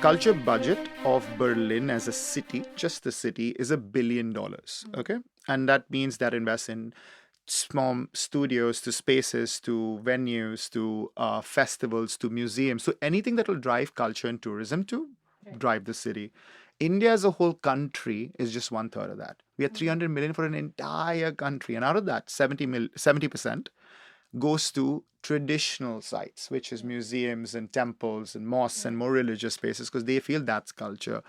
culture budget of Berlin as a city, just the city, is $1 billion. Okay. And that means that invests in small studios to spaces to venues to festivals to museums. So anything that will drive culture and tourism to drive the city. India as a whole country is just one third of that. We have 300 million for an entire country. And out of that, 70% goes to traditional sites, which is museums and temples and mosques and more religious spaces because they feel that's culture.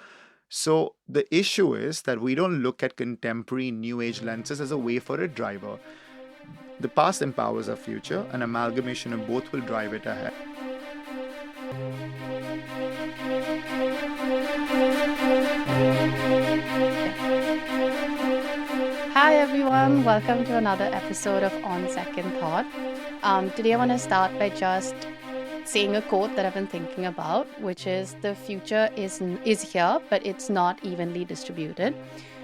So the issue is that we don't look at contemporary new age lenses as a way for a driver. The past empowers our future, an amalgamation of both will drive it ahead. Hi everyone, welcome to another episode of On Second Thought. Today I want to start by just saying a quote that I've been thinking about, which is the future is here, but it's not evenly distributed.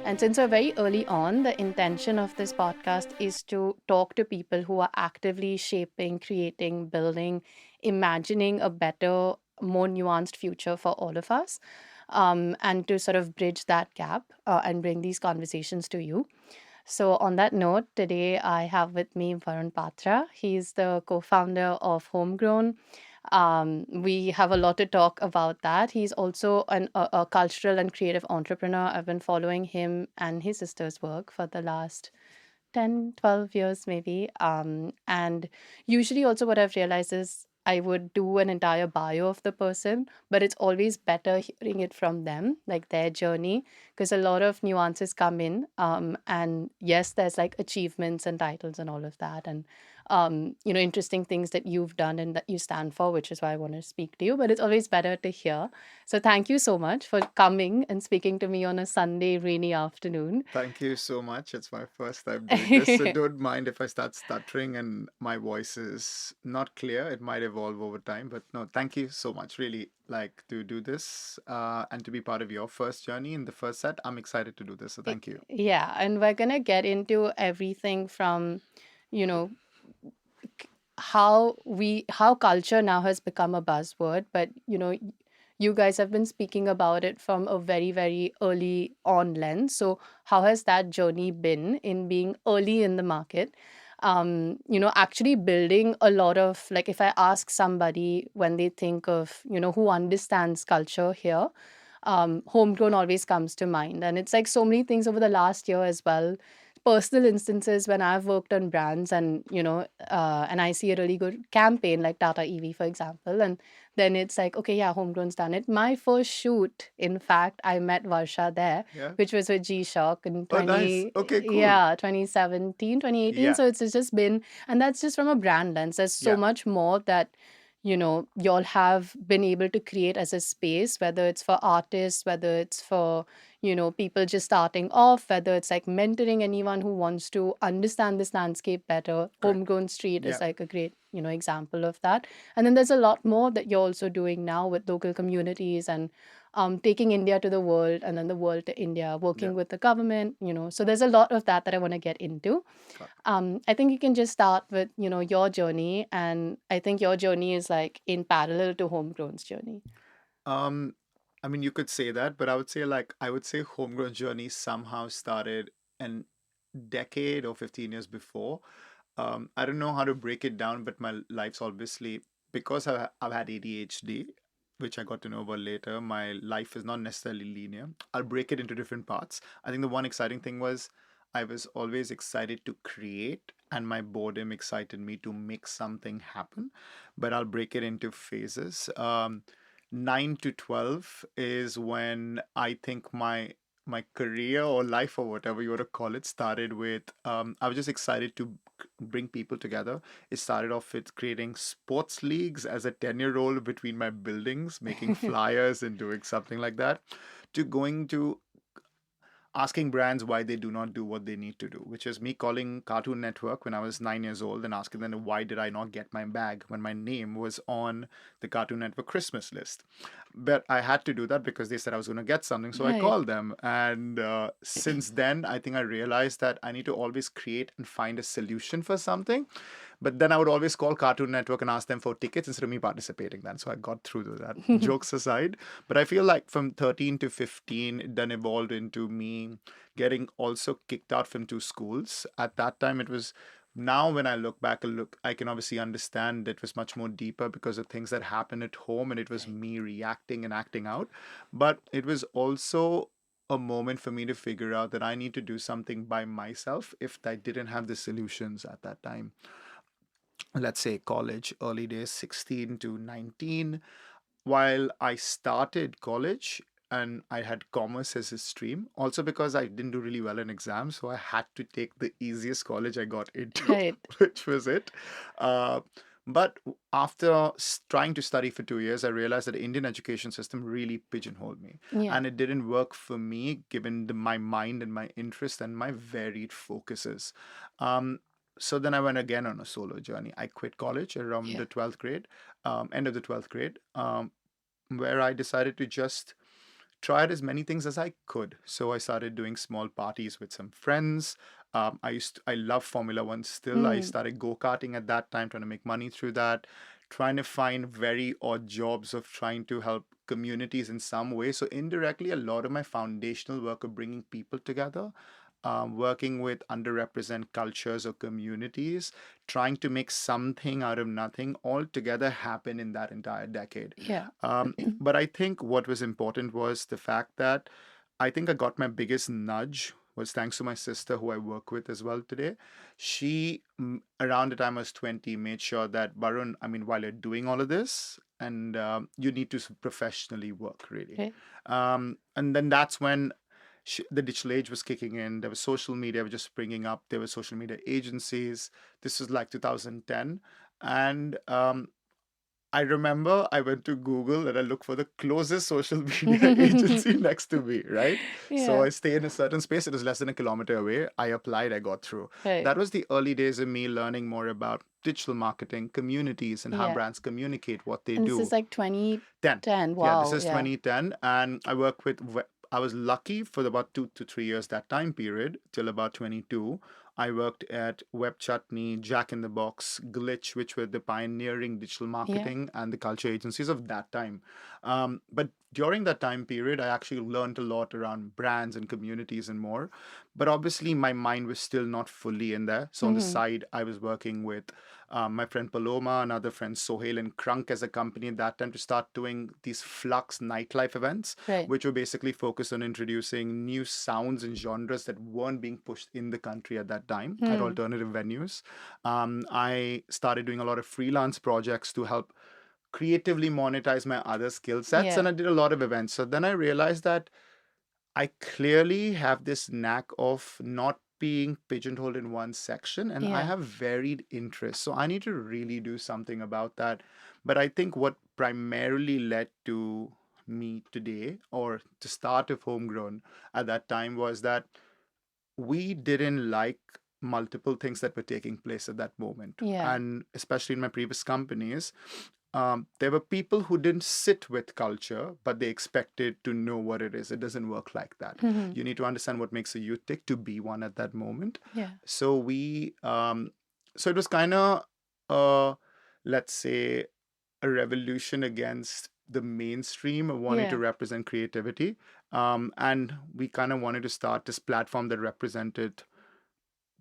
And since we're very early on, the intention of this podcast is to talk to people who are actively shaping, creating, building, imagining a better, more nuanced future for all of us, and to sort of bridge that gap and bring these conversations to you. So, on that note, today I have with me Varun Patra. He's the co founder of Homegrown. We have a lot to talk about that. He's also a cultural and creative entrepreneur. I've been following him and his sister's work for the last 10, 12 years, maybe. And usually, also, what I've realized is I would do an entire bio of the person, but it's always better hearing it from them, like their journey, because a lot of nuances come in. And yes, there's like achievements and titles and all of that. And interesting things that you've done and that you stand for, which is why I want to speak to you. But it's always better to hear. So thank you so much for coming and speaking to me on a Sunday rainy afternoon. Thank you so much. It's my first time doing this. So don't mind if I start stuttering and my voice is not clear. It might evolve over time. But no, thank you so much. Really like to do this and to be part of your first journey in the first set. I'm excited to do this. So thank you. Yeah, and we're gonna get into everything from, you know, how culture now has become a buzzword, but you guys have been speaking about it from a very, very early on lens. So how has that journey been in being early in the market? Actually building a lot of, like, if I ask somebody when they think of, who understands culture here, Homegrown always comes to mind. And it's like so many things over the last year as well. Personal instances when I've worked on brands and, and I see a really good campaign like Tata EV, for example. And then it's like, okay, yeah, Homegrown's done it. My first shoot, in fact, I met Varsha there, Yeah. which was with G-Shock in Oh, nice. Okay, cool. 2017, 2018. Yeah. So it's just been, and that's just from a brand lens. There's so Yeah. much more that y'all have been able to create as a space, whether it's for artists, whether it's for people just starting off, whether it's like mentoring anyone who wants to understand this landscape better. Correct. Homegrown Street is Yeah. like a great example of that. And then there's a lot more that you're also doing now with local communities and taking India to the world and then the world to India, working Yeah. with the government. So there's a lot of that I want to get into. I think you can just start with your journey, and I think your journey is like in parallel to Homegrown's journey. I mean, you could say that, but I would say Homegrown journey somehow started a decade or 15 years before. I don't know how to break it down, but my life's obviously, because I've had ADHD, which I got to know about later, my life is not necessarily linear. I'll break it into different parts. I think the one exciting thing was I was always excited to create, and my boredom excited me to make something happen. But I'll break it into phases. 9 to 12 is when I think my career or life or whatever you want to call it started with. I was just excited to bring people together. It started off with creating sports leagues as a 10-year-old between my buildings, making flyers and doing something like that, to going to asking brands why they do not do what they need to do, which is me calling Cartoon Network when I was 9 years old and asking them why did I not get my bag when my name was on the Cartoon Network Christmas list. But I had to do that because they said I was going to get something, so I Right. called them. And since then, I think I realized that I need to always create and find a solution for something. But then I would always call Cartoon Network and ask them for tickets instead of me participating then. So I got through to that. Jokes aside. But I feel like from 13 to 15, it then evolved into me getting also kicked out from two schools. At that time, it was now when I look back and look, I can obviously understand it was much more deeper because of things that happened at home and it was Right. me reacting and acting out. But it was also a moment for me to figure out that I need to do something by myself if I didn't have the solutions at that time. Let's say college, early days, 16 to 19. While I started college and I had commerce as a stream, also because I didn't do really well in exams, so I had to take the easiest college I got into, Right. which was it. Uh, but after trying to study for 2 years, I realized that the Indian education system really pigeonholed me, Yeah. and it didn't work for me given my mind and my interest and my varied focuses. Um, so then I went again on a solo journey. I quit college around Yeah. the 12th grade, end of the 12th grade. Where I decided to just tried as many things as I could. So I started doing small parties with some friends. I love Formula One still. I Hmm. started go karting at that time, trying to make money through that, trying to find very odd jobs of trying to help communities in some way. So indirectly, a lot of my foundational work of bringing people together. Working with underrepresented cultures or communities, trying to make something out of nothing, all together happen in that entire decade. Yeah. But I think what was important was the fact that I think I got my biggest nudge was thanks to my sister who I work with as well today. She, around the time I was 20, made sure that Varun, I mean, while you're doing all of this, and you need to professionally work really. Right. And then that's when the digital age was kicking in. There was social media was just springing up. There were social media agencies. This was like 2010. And I remember I went to Google and I looked for the closest social media agency next to me, right? So Yeah. I stay in a certain space. It was less than a kilometer away. I applied, I got through. Right. That was the early days of me learning more about digital marketing, communities, and how Yeah. brands communicate what they And this is do. like 10. 2010. Yeah, this Wow. is Yeah. 2010. And I worked with, I was lucky for about 2 to 3 years that time period till about 22. I worked at Web Chutney, Jack in the Box, Glitch, which were the pioneering digital Yeah. marketing and the culture agencies of that time. But during that time period, I actually learned a lot around brands and communities and more. But obviously, my mind was still not fully in there. So on the Hmm. side, I was working with my friend Paloma, another friend Sohail and Crunk as a company at that time to start doing these Flux nightlife events, Right. which were basically focused on introducing new sounds and genres that weren't being pushed in the country at that time at Hmm. alternative venues. I started doing a lot of freelance projects to help creatively monetize my other skill sets, Yeah. and I did a lot of events. So then I realized that I clearly have this knack of not being pigeonholed in one section, and I Yeah. have varied interests. So I need to really do something about that. But I think what primarily led to me today, or the start of Homegrown at that time, was that we didn't like multiple things that were taking place at that moment. Yeah. And especially in my previous companies, there were people who didn't sit with culture, but they expected to know what it is. It doesn't work like that. Hmm. You need to understand what makes a youth tick to be one at that moment. Yeah. So so it was kind of, let's say, a revolution against the mainstream of wanting to Yeah. represent creativity. And we kind of wanted to start this platform that represented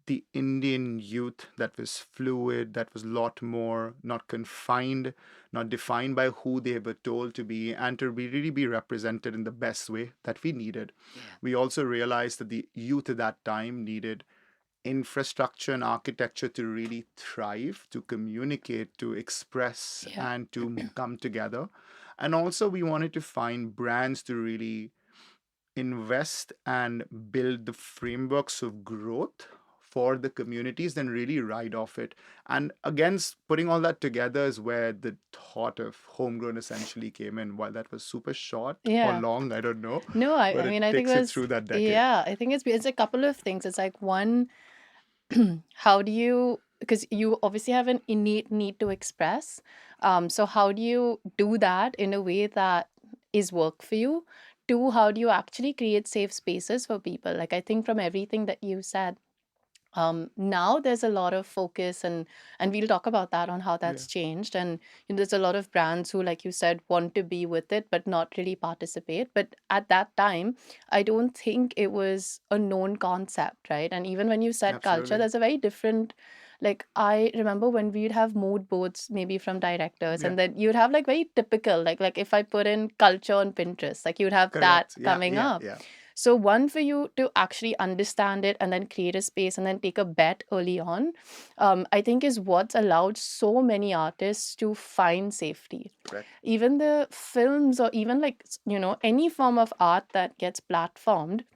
the Indian youth that was fluid, that was a lot more not confined, not defined by who they were told to be, and to really be represented in the best way that we needed. Yeah. We also realized that the youth at that time needed infrastructure and architecture to really thrive, to communicate, to express, Yeah. and to come together. And also, we wanted to find brands to really invest and build the frameworks of growth for the communities, then really ride off it. And again, putting all that together is where the thought of Homegrown essentially came in. While that was super short or Yeah. long, I don't know, No, I, but I it mean, I think it takes it was, through that decade. yeah, I think it's a couple of things. It's like one, how do you, because you obviously have an innate need to express. So how do you do that in a way that is work for you? Two, how do you actually create safe spaces for people? Like, I think from everything that you said, Now there's a lot of focus, and we'll talk about that on how Yeah, that's changed. And there's a lot of brands who, like you said, want to be with it but not really participate. But at that time, I don't think it was a known concept, right? And even when you said culture, absolutely. there's a very different, like, I remember when we'd have mood boards maybe from directors, Yeah, and then you'd have like very typical, like if I put in culture on Pinterest, like you'd have that correct. Yeah, coming yeah, up. yeah. So, one, for you to actually understand it and then create a space and then take a bet early on, I think is what's allowed so many artists to find safety. Correct. Even the films, or even like, any form of art that gets platformed,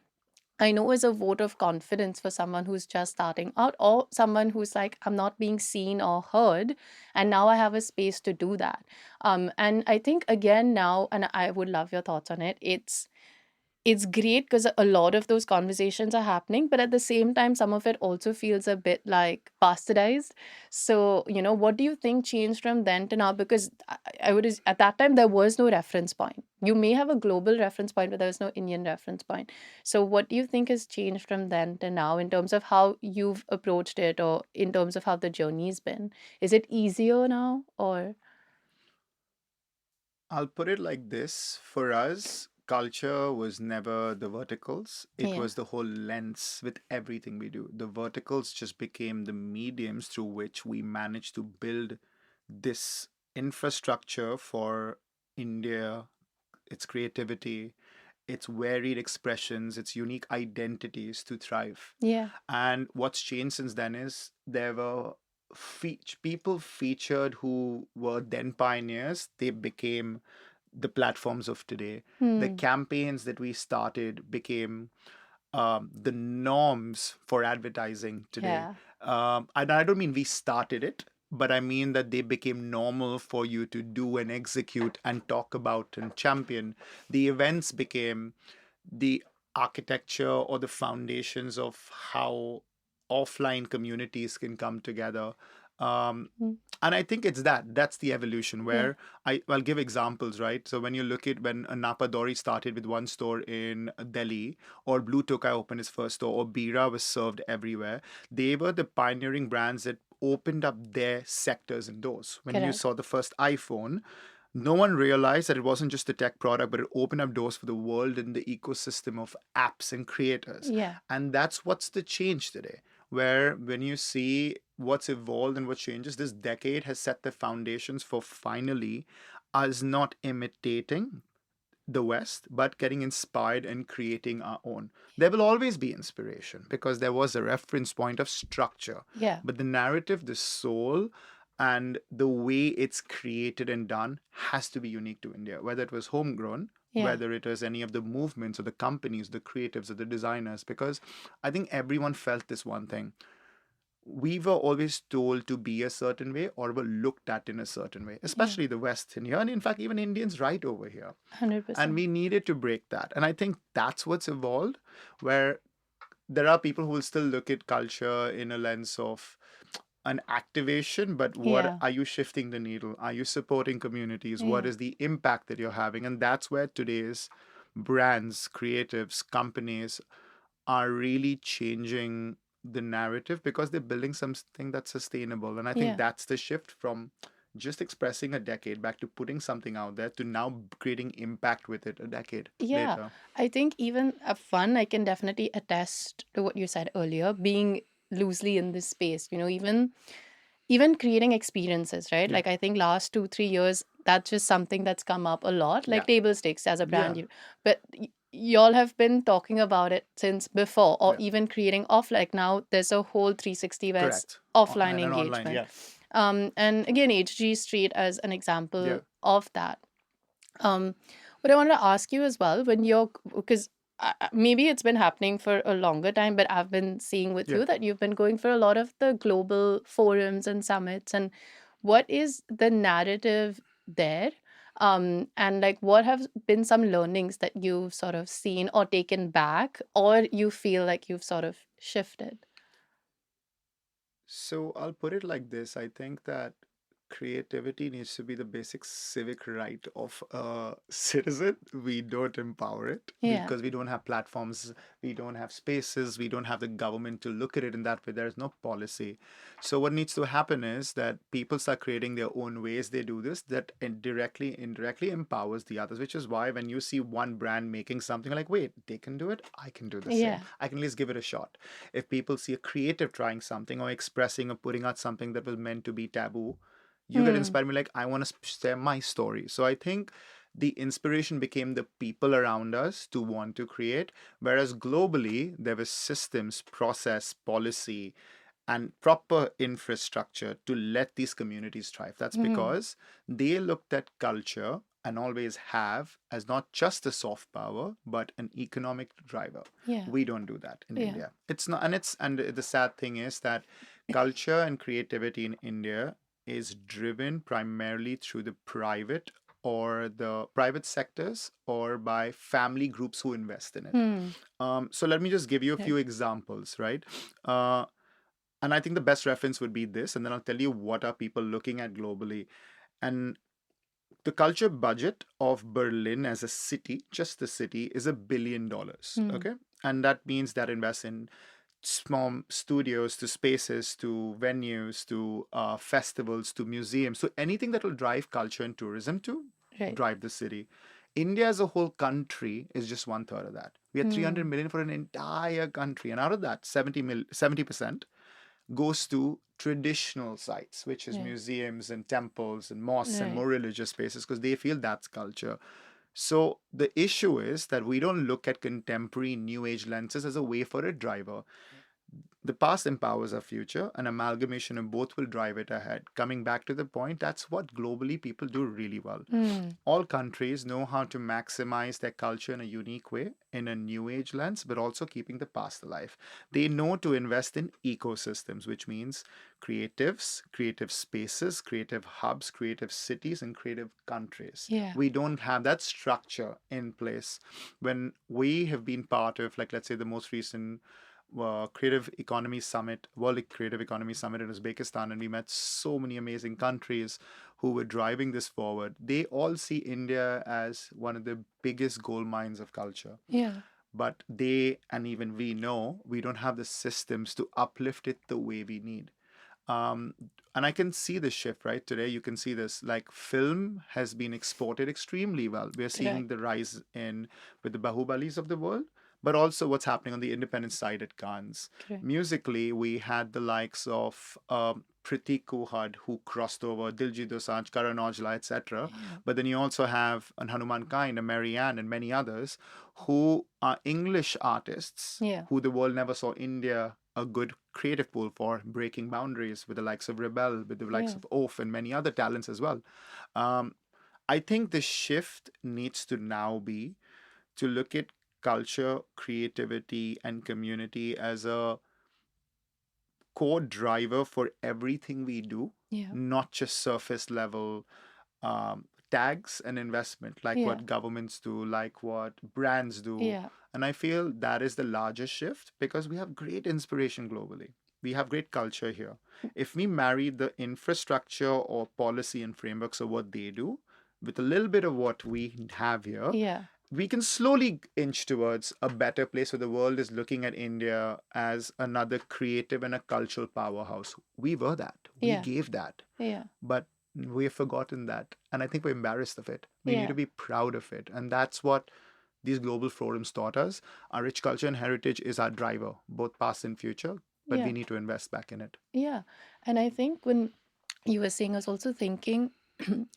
I know is a vote of confidence for someone who's just starting out, or someone who's like, I'm not being seen or heard, and now I have a space to do that. And I think, again, now, and I would love your thoughts on it, it's great because a lot of those conversations are happening, but at the same time some of it also feels a bit like bastardized. So, what do you think changed from then to now? Because I would, at that time there was no reference point. You may have a global reference point, but there was no Indian reference point. So what do you think has changed from then to now in terms of how you've approached it, or in terms of how the journey's been? Is it easier now, or? I'll put it like this. For us, culture was never the verticals. It Yeah. was the whole lens with everything we do. The verticals just became the mediums through which we managed to build this infrastructure for India, its creativity, its varied expressions, its unique identities to thrive. Yeah. And what's changed since then is there were people featured who were then pioneers, they became the platforms of today. The Hmm. campaigns that we started became the norms for advertising today. Yeah. And I don't mean we started it, but I mean that they became normal for you to do and execute and talk about and champion. The events became the architecture or the foundations of how offline communities can come together. Um, Hmm. and I think that's the evolution Yeah. where I'll give examples, right? So when you look at when Napa Dori started with one store in Delhi, or Blue Tokai opened his first store, or Bira was served everywhere, they were the pioneering brands that opened up their sectors indoors. When you Correct. saw the first iPhone, no one realized that it wasn't just a tech product, but it opened up doors for the world and the ecosystem of apps and creators. Yeah. And that's what's the change today. Where when you see what's evolved and what changes, this decade has set the foundations for finally us not imitating the West, but getting inspired and creating our own. There will always be inspiration because there was a reference point of structure. Yeah. But the narrative, the soul, and the way it's created and done has to be unique to India, whether it was homegrown, Yeah. whether it was any of the movements or the companies, the creatives or the designers, because I think everyone felt this one thing. We were always told to be a certain way or were looked at in a certain way, Yeah. especially the West in here, and in fact, even Indians right over here. And 100%. we needed to break that. And I think that's what's evolved, where there are people who will still look at culture in a lens of an activation, but what Yeah. are you shifting the needle? Are you supporting communities? What Yeah. is the impact that you're having? And that's where today's brands, creatives, companies are really changing the narrative because they're building something that's sustainable. And I think Yeah. that's the shift from just expressing a decade back to putting something out there to now creating impact with it a decade Yeah. later. I think even a fun, I can definitely attest to what you said earlier, being loosely in this space, even creating experiences, right? Yeah. Like, I think last 2 3 years, that's just something that's come up a lot, Yeah. like table stakes as a brand. Yeah. But y'all have been talking about it since before, or Yeah. even creating off, like now there's a whole 360 where it's Correct. offline And online. engagement. Yeah. And again, HG Street as an Yeah. example of that. What I wanted to ask you as well, when you're, because maybe it's been happening for a longer time, but I've been seeing with Yeah. you that you've been going for a lot of the global forums and summits. And what is the narrative there? And like, what have been some learnings that you've sort of seen or taken back, or you feel like you've sort of shifted? So I'll put it like this. I think that creativity needs to be the basic civic right of a citizen. We don't empower it Yeah. because we don't have platforms, we don't have spaces, we don't have the government to look at it in that way. There's no policy. So what needs to happen is that people start creating their own ways they do this that indirectly empowers the others, which is why when you see one brand making something like, wait, they can do it, I can do the same. Yeah. I can at least give it a shot. If people see a creative trying something or expressing or putting out something that was meant to be taboo, you get Hmm. inspired me like I want to share my story. So I think the inspiration became the people around us to want to create, whereas globally there was systems, process, policy, and proper infrastructure to let these communities thrive. That's Hmm. because they looked at culture and always have as not just a soft power but an economic driver. Yeah. We don't do that in Yeah. India. It's not, and the sad thing is that culture and creativity in India is driven primarily through the private or the private sectors or by family groups who invest in it. Hmm. So let me just give you a Right. few examples, right? Uh, and I think the best reference would be this, and then I'll tell you what are people looking at globally. And the culture budget of Berlin as a city, just the city, is $1 billion. Hmm. Okay, and that means that invests in from studios to spaces to venues to festivals to museums, so anything that will drive culture and tourism to Right. drive the city. India as a whole country is just one third of that. We have 300 Hmm. million for an entire country, and out of that, 70% goes to traditional sites, which is Right. museums and temples and mosques and Right. more religious spaces, because they feel that's culture. So the issue is that we don't look at contemporary new age lenses as a way for a driver. The past empowers our future, an amalgamation of both will drive it ahead. Coming back to the point, that's what globally people do really well. Hmm. All countries know how to maximize their culture in a unique way, in a new age lens, but also keeping the past alive. They know to invest in ecosystems, which means creatives, creative spaces, creative hubs, creative cities, and creative countries. Yeah. We don't have that structure in place. When we have been part of, like, let's say, the most recent Creative Economy Summit, World Creative Economy Summit in Uzbekistan, and we met so many amazing countries who were driving this forward. They all see India as one of the biggest gold mines of culture. Yeah. But they, and even we know, we don't have the systems to uplift it the way we need. Um, and I can see the shift, right? Today, you can see this. Like, film has been exported extremely well. We are seeing Correct. the rise in with the Bahubalis of the world, but also what's happening on the independent side at Cannes. Correct. Musically, we had the likes of Pratik Kuhad, who crossed over, Diljit Dosanjh, Karan Aujla, etc. Yeah. But then you also have an Hanuman Kind, a Marianne, and many others who are English artists Yeah. who the world never saw India a good creative pool for, breaking boundaries with the likes of Rebel, with the likes Yeah. of Oaf, and many other talents as well. Um, I think the shift needs to now be to look at culture, creativity, and community as a core driver for everything we do, Yeah. not just surface level tags and investment, like Yeah. what governments do, like what brands do. Yeah. And I feel that is the largest shift because we have great inspiration globally. We have great culture here. If we marry the infrastructure or policy and frameworks of what they do with a little bit of what we have here, Yeah. we can slowly inch towards a better place where the world is looking at India as another creative and a cultural powerhouse. We were that. We Yeah. gave that. Yeah. But we've forgotten that. And I think we're embarrassed of it. We need Yeah. to be proud of it. And that's what these global forums taught us. Our rich culture and heritage is our driver, both past and future, but we Yeah. need to invest back in it. Yeah. And I think when you were saying, I was also thinking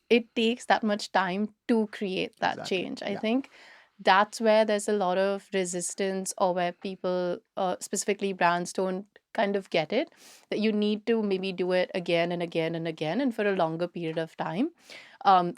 it takes that much time to create that Exactly. change. I Yeah. think that's where there's a lot of resistance, or where people, specifically brands, don't kind of get it, that you need to maybe do it again and again and again and for a longer period of time,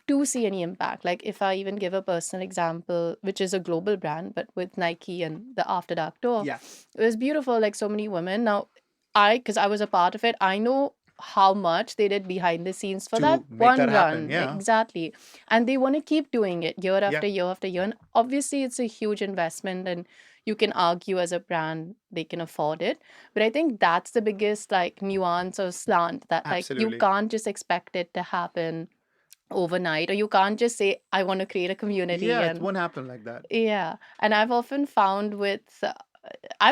to see any impact. Like, if I even give a personal example, which is a global brand, but with Nike and the After Dark tour, Yeah. it was beautiful. Like, so many women. Now, because I was a part of it, I know how much they did behind the scenes for that To make one that happen. run. Yeah. Exactly. And they want to keep doing it year Yeah. after year after year. And obviously, it's a huge investment, and you can argue as a brand they can afford it. But I think that's the biggest like nuance or slant, that like you Absolutely. can't just expect it to happen overnight, or you can't just say I want to create a community. Yeah, it And won't happen like that. yeah, and I've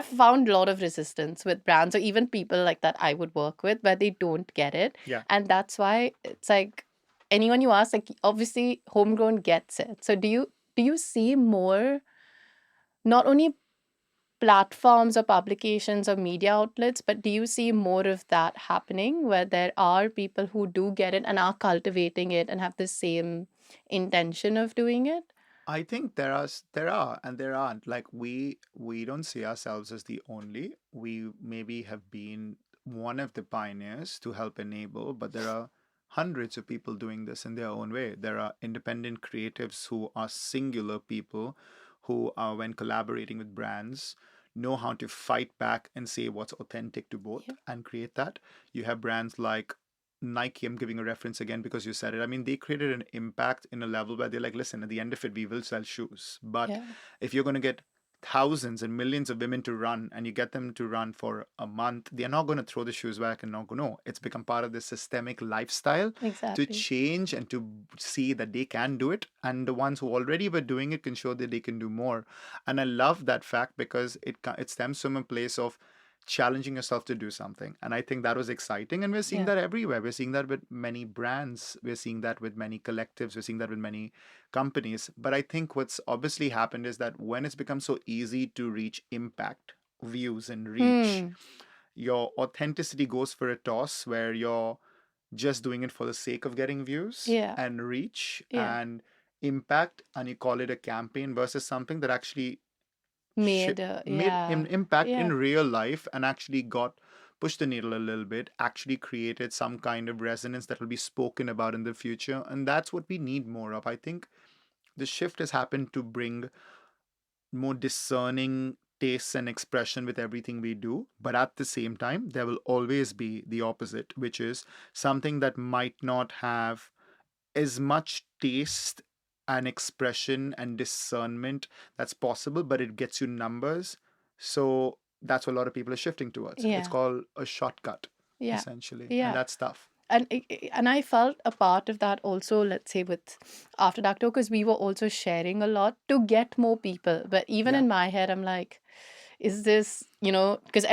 found a lot of resistance with brands or even people like that I would work with where they don't get it. Yeah. And that's why it's like anyone you ask, like obviously Homegrown gets it. So do you see more, not only platforms or publications or media outlets, but do you see more of that happening where there are people who do get it and are cultivating it and have the same intention of doing it? I think there are and there aren't. Like we don't see ourselves as the only. We maybe have been one of the pioneers to help enable, but there are hundreds of people doing this in their own way. There are independent creatives who are singular people who are, when collaborating with brands, know how to fight back and say what's authentic to both Yeah. and create that. You have brands like Nike, I'm giving a reference again because you said it. I mean, they created an impact in a level where they're like, listen, at the end of it, we will sell shoes. But Yeah. if you're going to get thousands and millions of women to run and you get them to run for a month, they're not going to throw the shoes back and not go, no. It's become part of the systemic lifestyle to Exactly. change and to see that they can do it. And the ones who already were doing it can show that they can do more. And I love that fact because it stems from a place of challenging yourself to do something. And I think that was exciting. And we're seeing Yeah. that everywhere. We're seeing that with many brands. We're seeing that with many collectives. We're seeing that with many companies. But I think what's obviously happened is that when it's become so easy to reach impact, views, and reach, Hmm. your authenticity goes for a toss where you're just doing it for the sake of getting views Yeah. and reach Yeah. and impact, and you call it a campaign versus something that actually made an Yeah. impact in Yeah. real life and actually got pushed the needle a little bit, actually created some kind of resonance that will be spoken about in the future. And that's what we need more of. I think the shift has happened to bring more discerning tastes and expression with everything we do. But at the same time, there will always be the opposite, which is something that might not have as much taste and expression and discernment that's possible, but it gets you numbers. So that's what a lot of people are shifting towards. It's Yeah. called a shortcut, Yeah. essentially, and Yeah. that's tough. And I felt a part of that also, let's say with After Dark, because we were also sharing a lot to get more people. But even Yeah, in my head, I'm like, is this, because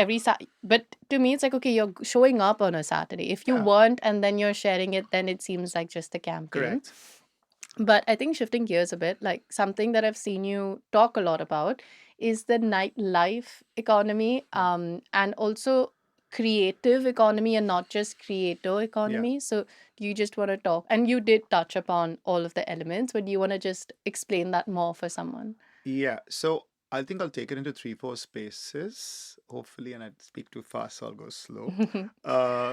but to me, it's like, okay, you're showing up on a Saturday. If you yeah, weren't and then you're sharing it, then it seems like just a campaign. correct. But I think shifting gears a bit, like something that I've seen you talk a lot about is the nightlife economy, Yeah, and also creative economy and not just creator yeah, economy. So do you just want to talk? And you did touch upon all of the elements, but do you want to just explain that more for someone? yeah. So I think I'll take it into three, four spaces, hopefully, and I speak too fast, so I'll go slow.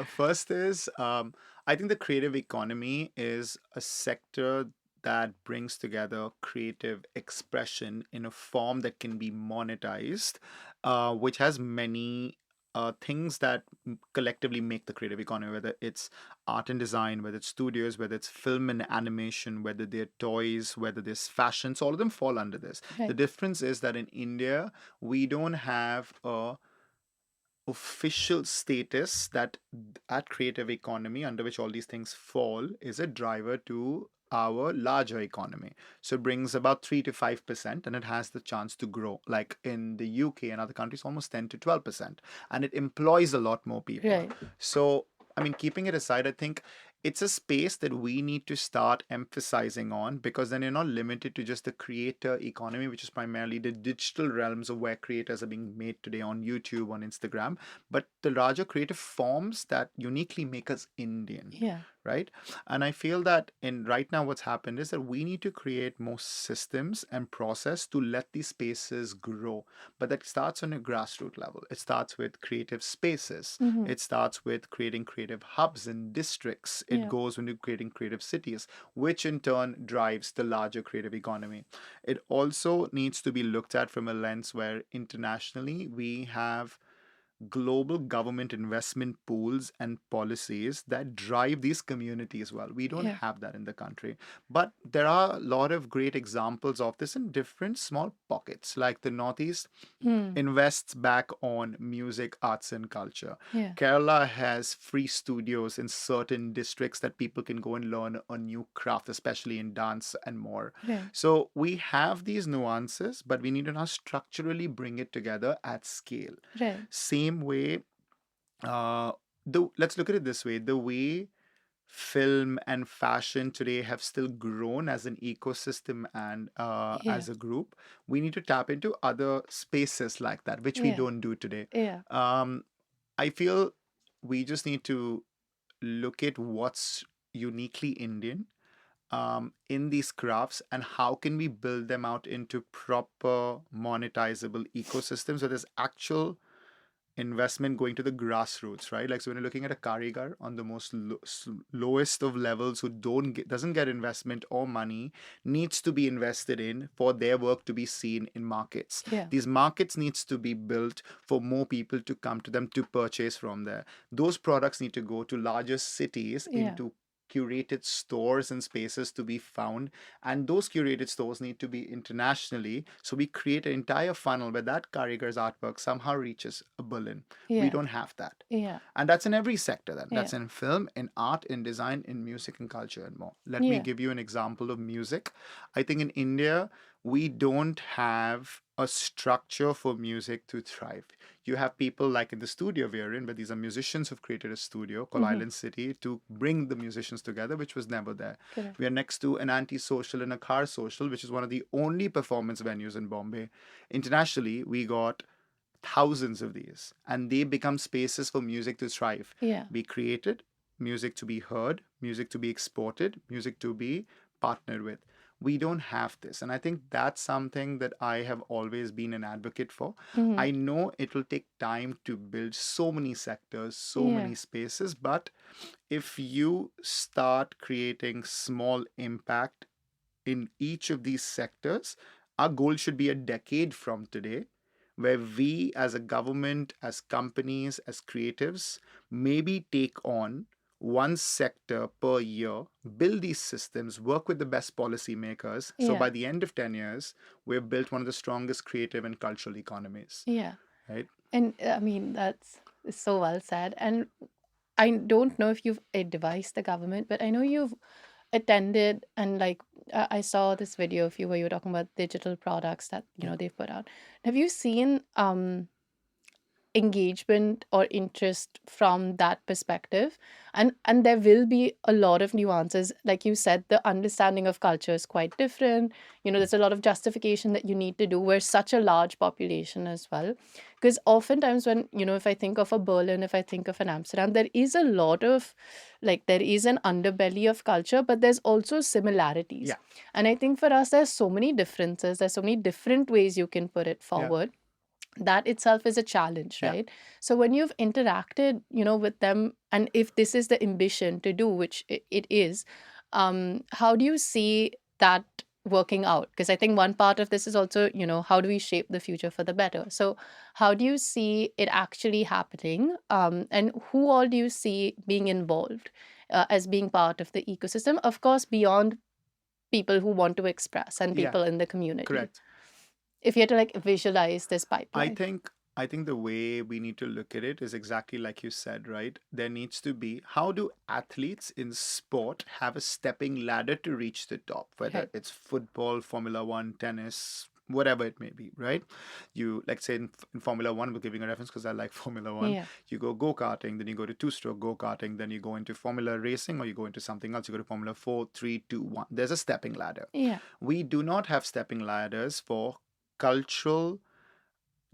First is I think the creative economy is a sector that brings together creative expression in a form that can be monetized, which has many things that collectively make the creative economy, whether it's art and design, whether it's studios, whether it's film and animation, whether they're toys, whether there's fashion. So all of them fall under this. The Right. difference is that in India, we don't have a official status that at creative economy under which all these things fall is a driver to our larger economy. So it brings about 3 to 5% and it has the chance to grow. Like in the UK and other countries, almost 10 to 12%. And it employs a lot more people. Right. So, I mean, keeping it aside, I think it's a space that we need to start emphasizing on, because then you're not limited to just the creator economy, which is primarily the digital realms of where creators are being made today on YouTube, on Instagram, but the larger creative forms that uniquely make us Indian, Yeah. right? And I feel that in right now what's happened is that we need to create more systems and process to let these spaces grow. But that starts on a grassroots level. It starts with creative spaces. Mm-hmm. It starts with creating creative hubs and districts. It Yeah. goes into creating creative cities, which in turn drives the larger creative economy. It also needs to be looked at from a lens where internationally we have global government investment pools and policies that drive these communities well. We don't Yeah. have that in the country. But there are a lot of great examples of this in different small pockets, like the Northeast Hmm. invests back on music, arts, and culture. Yeah. Kerala has free studios in certain districts that people can go and learn a new craft, especially in dance and more. Right. So we have these nuances, but we need to now structurally bring it together at scale. Right. Same way, uh, let's look at it this way: the way film and fashion today have still grown as an ecosystem and Yeah. as a group, we need to tap into other spaces like that, which we Yeah. don't do today. Yeah. Um, I feel we just need to look at what's uniquely Indian in these crafts and how can we build them out into proper monetizable ecosystems so there's actual investment going to the grassroots, right? Like, so when you're looking at a karigar on the most lowest of levels who doesn't get investment or money, needs to be invested in for their work to be seen in markets. Yeah. These markets needs to be built for more people to come to them to purchase from there. Those products need to go to larger cities Yeah. into curated stores and spaces to be found, and those curated stores need to be internationally, so we create an entire funnel where that karigar's artwork somehow reaches a Berlin. We Yeah. don't have that, Yeah. and that's in every sector. Then Yeah. that's in film, in art, in design, in music and culture, and more. Let me Yeah. give you an example of music. I think in India we don't have a structure for music to thrive. You have people like in the studio we're in, where these are musicians who've created a studio called Mm-hmm. Island City to bring the musicians together, which was never there. Correct. We are next to an anti-social and a car social, which is one of the only performance venues in Bombay. Internationally, we got thousands of these, and they become spaces for music to thrive, Yeah. be created, music to be heard, music to be exported, music to be partnered with. We don't have this, and I think that's something that I have always been an advocate for. Mm-hmm. I know it will take time to build so many sectors, so Yeah. many spaces, but if you start creating small impact in each of these sectors, our goal should be a decade from today, where we as a government, as companies, as creatives, maybe take on one sector per year, build these systems, work with the best policymakers. So Yeah. by the end of 10 years, we've built one of the strongest creative and cultural economies, Yeah. right? And I mean, that's so well said. And I don't know if you've advised the government, but I know you've attended and like I saw this video of you where you were talking about digital products that Yeah. they've put out. Have you seen engagement or interest from that perspective? And there will be a lot of nuances, like you said, the understanding of culture is quite different. There's a lot of justification that you need to do. We're such a large population as well, because oftentimes when if I think of a Berlin, if I think of an Amsterdam, there is a lot of, like, there is an underbelly of culture, but there's also similarities. Yeah. And I think for us there's so many differences, there's so many different ways you can put it Yeah. forward. That itself is a challenge, Yeah. right? So when you've interacted with them, and if this is the ambition to do, which it is, how do you see that working out? Because I think one part of this is also, how do we shape the future for the better? So how do you see it actually happening, and who all do you see being involved, as being part of the ecosystem, of course, beyond people who want to express and Yeah. people in the community? Correct. If you had to like visualize this I pipeline. think I think the way we need to look at it is exactly like you said, right? There needs to be, how do athletes in sport have a stepping ladder to reach the top, whether Right. it's football, Formula One, tennis, whatever it may be, right? You, like, say in Formula One, we're giving a reference because I like Formula One. Yeah. You go go-karting, then you go to two-stroke go-karting, then you go into Formula racing, or you go into something else. You go to Formula 4, 3, 2, 1. There's a stepping ladder. Yeah. We do not have stepping ladders for cultural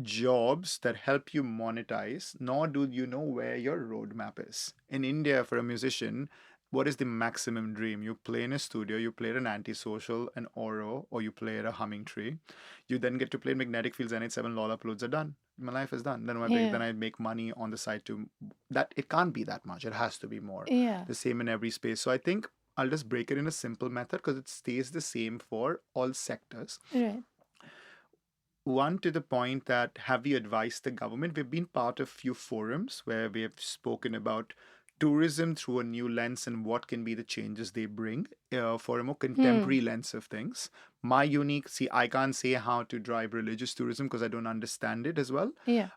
jobs that help you monetize, nor do you know where your roadmap is. In India, for a musician, what is the maximum dream? You play in a studio, you play at an antisocial, an Oro, or you play at a humming tree. You then get to play magnetic fields, NH7 Lollapaloozas are done. My life is done. Yeah. Then I make money on the side to that. It can't be that much. It has to be more. Yeah. The same in every space. So I think I'll just break it in a simple method because it stays the same for all sectors. Right. One, to the point that have we advised the government? We've been part of few forums where we have spoken about tourism through a new lens and what can be the changes they bring for a more Hmm. contemporary lens of things. My unique, see, I can't say how to drive religious tourism because I don't understand it as well. Yeah.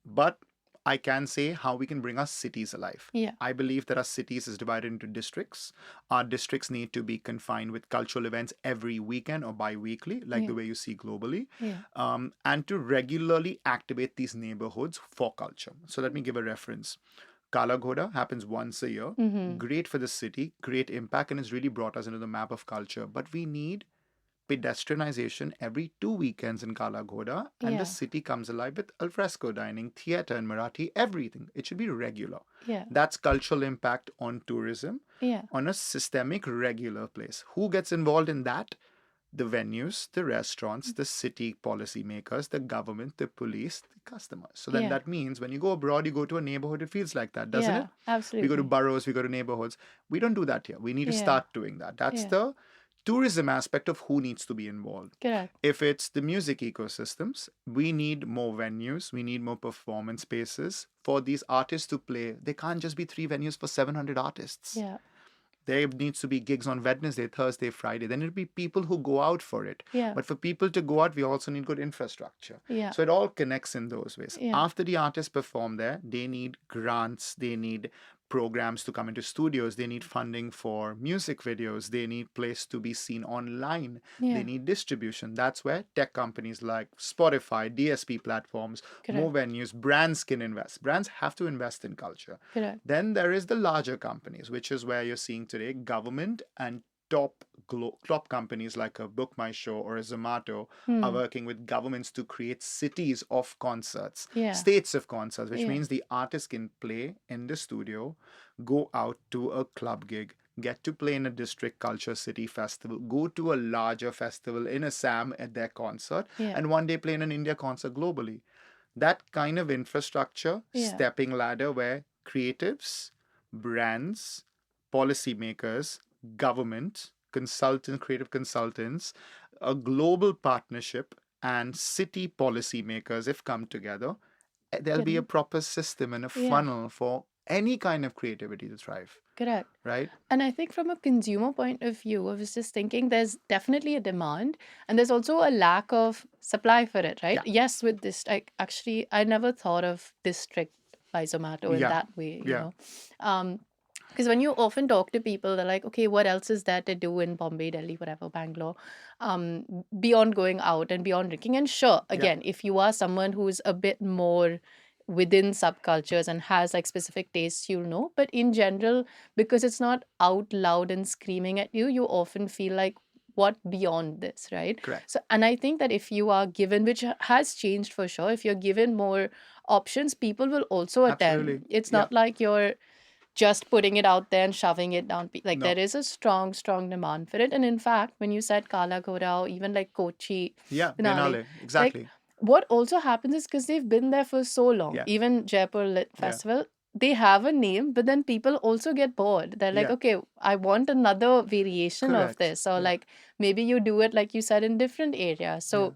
But I can say how we can bring our cities alive. Yeah. I believe that our cities is divided into districts. Our districts need to be confined with cultural events every weekend or bi-weekly, like Yeah. the way you see globally, Yeah. and to regularly activate these neighborhoods for culture. So let me give a reference. Kala Ghoda happens once a year. Mm-hmm. Great for the city, great impact, and it's really brought us into the map of culture. But we need pedestrianization every 2 weekends in Kala Ghoda, and the Yeah. city comes alive with alfresco dining, theatre and Marathi, everything. It should be regular. Yeah. That's cultural impact on tourism Yeah. on a systemic, regular place. Who gets involved in that? The venues, the restaurants, the city policymakers, the government, the police, the customers. So then Yeah. that means when you go abroad, you go to a neighborhood, it feels like that, doesn't it? Yeah. We go to Absolutely. boroughs, we go to neighborhoods. We don't do that here. We need to Yeah. start doing that. That's Yeah. the tourism aspect of who needs to be involved. Correct. If it's the music ecosystems, we need more venues, we need more performance spaces for these artists to play. They can't just be three venues for 700 artists. Yeah. There needs to be gigs on Wednesday, Thursday, Friday. Then it'll be people who go out for it. Yeah. But for people to go out, we also need good infrastructure. Yeah. So it all connects in those ways. Yeah. After the artists perform there, they need grants, they need programs to come into studios, they need funding for music videos, they need place to be seen online, they Yeah. need distribution. That's where tech companies like Spotify, DSP platforms, more Correct. venues, brands can invest. Brands have to invest in culture. Correct. Then there is the larger companies, which is where you're seeing today government and top companies like a Book My Show or a Zomato are Hmm. working with governments to create cities of concerts, Yeah. states of concerts, which Yeah. means the artist can play in the studio, go out to a club gig, get to play in a district culture city festival, go to a larger festival in Assam at their concert, Yeah. and one day play in an India concert globally. That kind of infrastructure, Yeah. stepping ladder where creatives, brands, policymakers, government, consultants, creative consultants, a global partnership, and city policymakers, if come together, there'll be a Correct. proper system and a Yeah. funnel for any kind of creativity to thrive, Correct. right? And I think from a consumer point of view, I was just thinking there's definitely a demand and there's also a lack of supply for it, right? Yeah. Yes, with this, I never thought of district by Zomato in Yeah. that way, you Yeah. know. Because when you often talk to people, they're like, okay, what else is there to do in Bombay, Delhi, whatever, Bangalore, beyond going out and beyond drinking? And sure, Yeah. again, if you are someone who's a bit more within subcultures and has like specific tastes, you'll know. But in general, because it's not out loud and screaming at you, you often feel like, what beyond this, right? Correct. So, and I think that if you are given, which has changed for sure, if you're given more options, people will also attend. Absolutely. It's Yeah. not like you're just putting it out there and shoving it down. Like No. there is a strong, strong demand for it. And in fact, when you said Kala Ghoda or even like Kochi, Yeah. Denali, Denali. Exactly. what also happens is because they've been there for so long, Yeah. even Jaipur Lit Yeah. Festival, they have a name, but then people also get bored. They're like, Yeah. okay, I want another variation of Correct. this. Or Yeah. like maybe you do it, like you said, in different areas. So Yeah.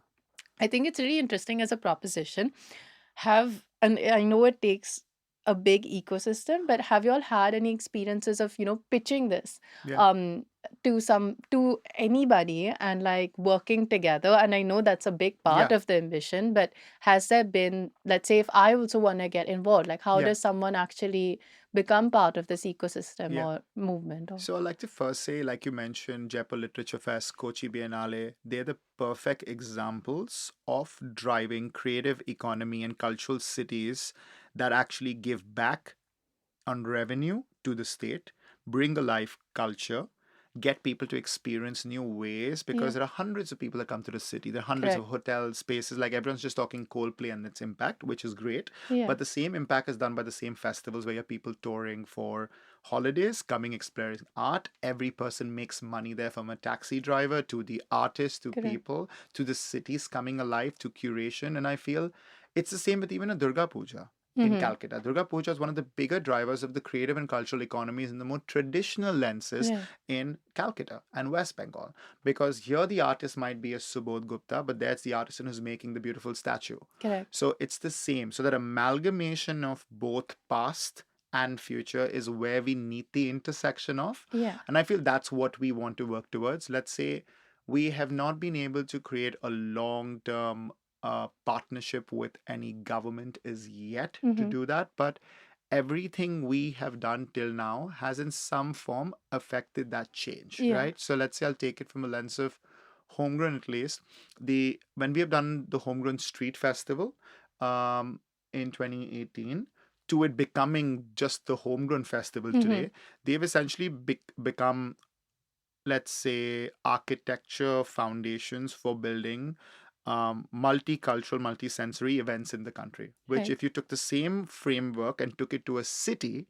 I think it's really interesting as a proposition. And I know it takes a big ecosystem, but have you all had any experiences of, pitching this Yeah. to anybody and like working together? And I know that's a big part Yeah. of the ambition, but has there been, let's say if I also want to get involved, like how Yeah. does someone actually become part of this ecosystem Yeah. or movement? Or So I'd like to first say, like you mentioned, Jaipur Literature Fest, Kochi Biennale, they're the perfect examples of driving creative economy and cultural cities that actually give back on revenue to the state, bring alive culture, get people to experience new ways because Yeah. there are hundreds of people that come to the city. There are hundreds of hotels, spaces, like everyone's just talking Coldplay and its impact, which is great. Yeah. But the same impact is done by the same festivals where you have people touring for holidays, coming experiencing art. Every person makes money there, from a taxi driver to the artist to Correct. people to the cities coming alive to curation. And I feel it's the same with even a Durga Puja. in Mm-hmm. Calcutta. Durga Puja is one of the bigger drivers of the creative and cultural economies in the more traditional lenses Yeah. in Calcutta and West Bengal. Because here the artist might be a Subodh Gupta, but that's the artisan who's making the beautiful statue. Correct. So it's the same. So that amalgamation of both past and future is where we need the intersection of. Yeah. And I feel that's what we want to work towards. Let's say we have not been able to create a long term partnership with any government is yet to Mm-hmm. do that, but everything we have done till now has in some form affected that change, Yeah. right? So let's say I'll take it from a lens of Homegrown at least. The when we have done the Homegrown Street Festival um, in 2018 to it becoming just the Homegrown Festival Mm-hmm. today, they've essentially become, let's say, architecture foundations for building multicultural, multisensory events in the country. Which, Right. if you took the same framework and took it to a city,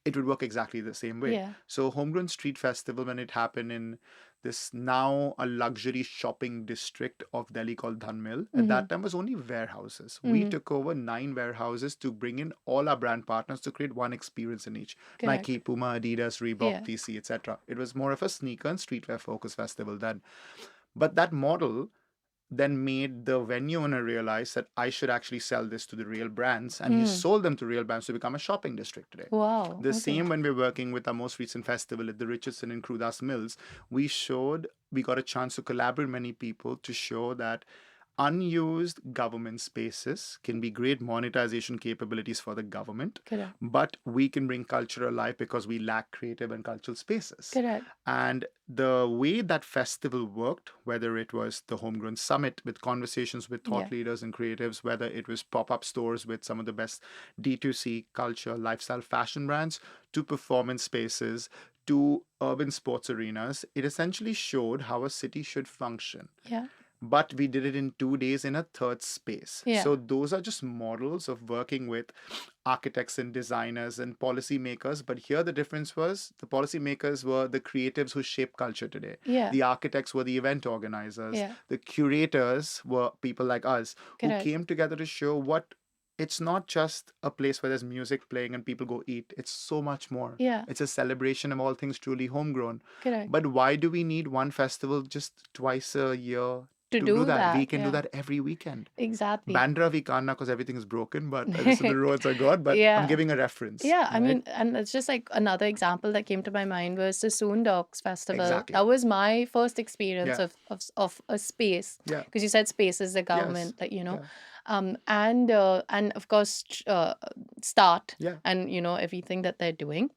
it would work exactly the same way. Yeah. So, Homegrown Street Festival, when it happened in this now a luxury shopping district of Delhi called Dhanmil, at Mm-hmm. that time was only warehouses. We Mm-hmm. took over 9 warehouses to bring in all our brand partners to create one experience in each. Nike, Correct. Puma, Adidas, Reebok, Yeah. TC, etc. It was more of a sneaker and streetwear focused festival then. But that model then made the venue owner realize that I should actually sell this to the real brands. And he Mm. sold them to real brands to become a shopping district today. Wow. The Okay. same when we're working with our most recent festival at the Richardson in Crudas Mills, we got a chance to collaborate with many people to show that unused government spaces can be great monetization capabilities for the government, Correct. but we can bring culture alive because we lack creative and cultural spaces. Correct. And the way that festival worked, whether it was the Homegrown Summit with conversations with Yeah. thought leaders and creatives, whether it was pop up stores with some of the best D2C culture, lifestyle, fashion brands, to performance spaces, to urban sports arenas, it essentially showed how a city should function, Yeah. but we did it in 2 days in a third space. Yeah. So those are just models of working with architects and designers and policymakers. But here the difference was the policymakers were the creatives who shape culture today. Yeah. The architects were the event organizers. Yeah. The curators were people like us who Correct. came together to show what it's not just a place where there's music playing and people go eat. It's so much more. Yeah. It's a celebration of all things truly homegrown. Correct. But why do we need one festival just twice a year To to do do that? We that. can do Yeah. that every weekend. Exactly. Bandra we can't now because everything is broken, but so the roads are gone. But I'm Yeah. giving a reference. Yeah, I Right? mean, and it's just like another example that came to my mind was the Soondogs Festival. Exactly. That was my first experience Yeah. of a space, Yeah. because you said space is the Yes. government, like, you know, Yeah. and of course, start Yeah. and, you know, everything that they're doing.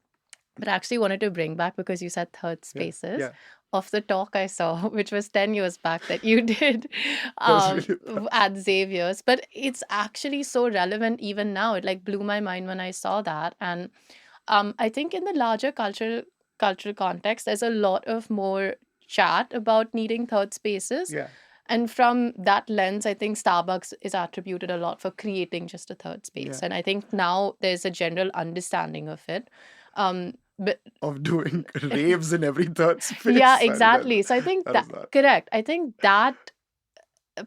But I actually wanted to bring back, because you said third Yeah. spaces, Yeah. of the talk I saw, which was 10 years back that you did That was really fun. at Xavier's. But it's actually so relevant even now. It like blew my mind when I saw that. And I think in the larger cultural context, there's a lot of more chat about needing third spaces. Yeah. And from that lens, I think Starbucks is attributed a lot for creating just a third space. Yeah. And I think now there's a general understanding of it. But Of doing raves in every third space. yeah, I mean, exactly. So I think that that, is that. correct. I think that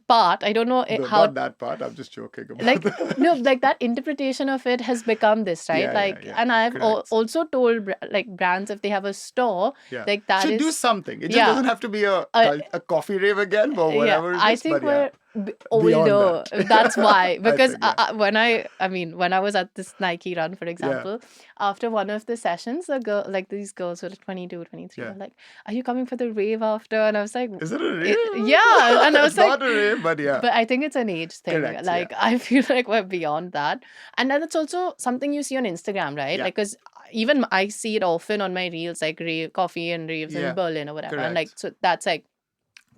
part, I don't know No, how, not that part. I'm just joking about like, that. no, like that interpretation of it has become this, right? Yeah, Like, yeah. and I've Correct. also told like brands, if they have a store, Yeah. like that Should do is, something. It just yeah. doesn't have to be a coffee rave again or yeah, whatever it I is. think But yeah, we're beyond older. that. That's why. Because think, yeah. when I was at this Nike run, for example, after one of the sessions, the girl, like these girls who were 22, 23, Yeah. were like, "Are you coming for the rave after?" And I was like, Is it a rave? yeah. And I was It's like, not a rave, but yeah. but I think it's an age thing. Correct, Like, I feel like we're beyond that. And then it's also something you see on Instagram, right? Yeah. Like, because even I see it often on my reels, like rave, coffee and raves Yeah, in Berlin or whatever. And like, correct. so that's like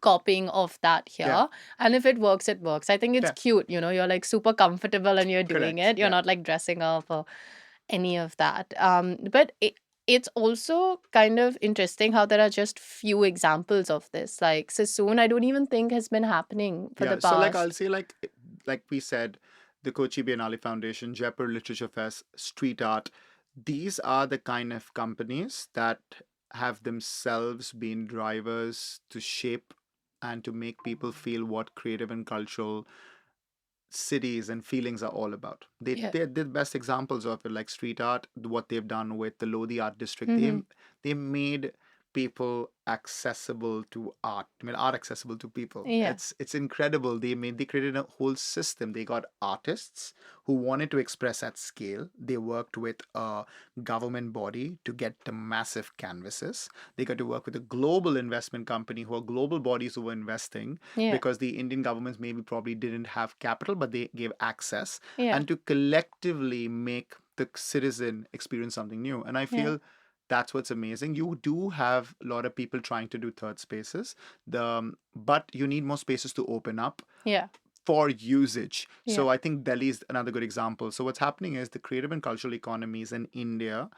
copying of that here. Yeah. And if it works, it works. I think it's Yeah. cute, you know, you're like super comfortable and you're doing Correct, it. You're yeah. not like dressing up or any of that. But it's also kind of interesting how there are just few examples of this. Like Sassoon, I don't even think has been happening for the past. So like I'll say like we said, the Kochi Biennale Foundation, Jaipur Literature Fest, street art, these are the kind of companies that have themselves been drivers to shape and to make people feel what creative and cultural cities and feelings are all about. Yeah. They're the best examples of it, like street art, what they've done with the Lodi Art District. Mm-hmm. They made people accessible to art. I mean, art accessible to people. Yeah. It's incredible. They created a whole system. They got artists who wanted to express at scale. They worked with a government body to get the massive canvases. They got to work with a global investment company who are global bodies who were investing Yeah. because the Indian governments maybe probably didn't have capital, but they gave access, Yeah. and to collectively make the citizen experience something new. And I Yeah. feel that's what's amazing. You do have a lot of people trying to do third spaces, but you need more spaces to open up Yeah. for usage. Yeah. So I think Delhi is another good example. So what's happening is the creative and cultural economies in India,